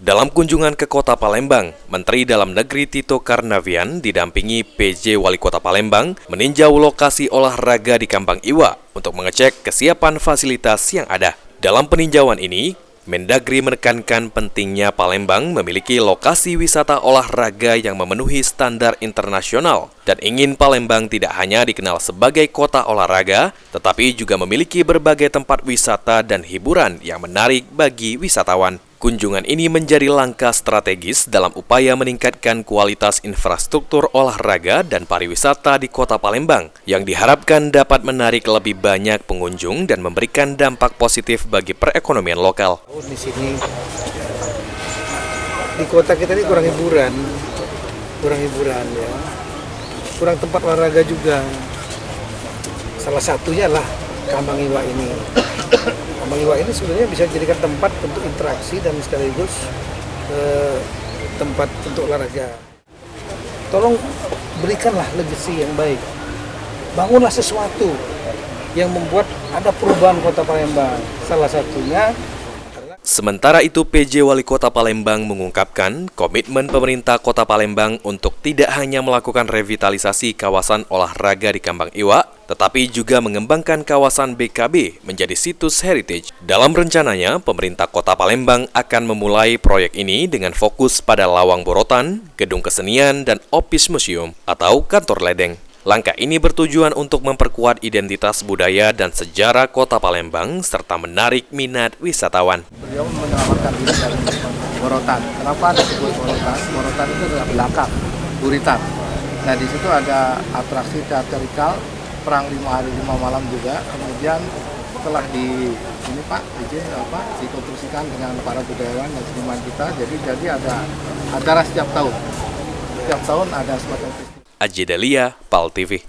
Dalam kunjungan ke Kota Palembang, Menteri Dalam Negeri Tito Karnavian didampingi PJ Wali Kota Palembang meninjau lokasi olahraga di Kambang Iwa untuk mengecek kesiapan fasilitas yang ada. Dalam peninjauan ini, Mendagri menekankan pentingnya Palembang memiliki lokasi wisata olahraga yang memenuhi standar internasional dan ingin Palembang tidak hanya dikenal sebagai kota olahraga, tetapi juga memiliki berbagai tempat wisata dan hiburan yang menarik bagi wisatawan. Kunjungan ini menjadi langkah strategis dalam upaya meningkatkan kualitas infrastruktur olahraga dan pariwisata di Kota Palembang yang diharapkan dapat menarik lebih banyak pengunjung dan memberikan dampak positif bagi perekonomian lokal. Di sini di kota kita ini kurang hiburan ya, kurang tempat olahraga juga. Salah satunya lah Kambang Iwa ini. Kambang Iwa ini sebenarnya bisa dijadikan tempat untuk interaksi dan sekaligus tempat untuk olahraga. Tolong berikanlah legasi yang baik. Bangunlah sesuatu yang membuat ada perubahan Kota Palembang. Salah satunya. Sementara itu, PJ Wali Kota Palembang mengungkapkan komitmen pemerintah Kota Palembang untuk tidak hanya melakukan revitalisasi kawasan olahraga di Kambang Iwa, tetapi juga mengembangkan kawasan BKB menjadi situs heritage. Dalam rencananya, pemerintah Kota Palembang akan memulai proyek ini dengan fokus pada Lawang Borotan, Gedung Kesenian, dan Opis Museum atau Kantor Ledeng. Langkah ini bertujuan untuk memperkuat identitas budaya dan sejarah Kota Palembang serta menarik minat wisatawan. Beliau menyelamatkan diri dari Borotan. Kenapa disebut Borotan? Borotan itu adalah belakang, buritan. Nah, di situ ada atraksi teatrikal, perang 5 hari 5 malam juga. Kemudian setelah dikonstruksikan dengan para budayawan dan seniman kita, jadi ada acara setiap tahun. Setiap tahun ada semacam festival. Aji Delia, PAL TV.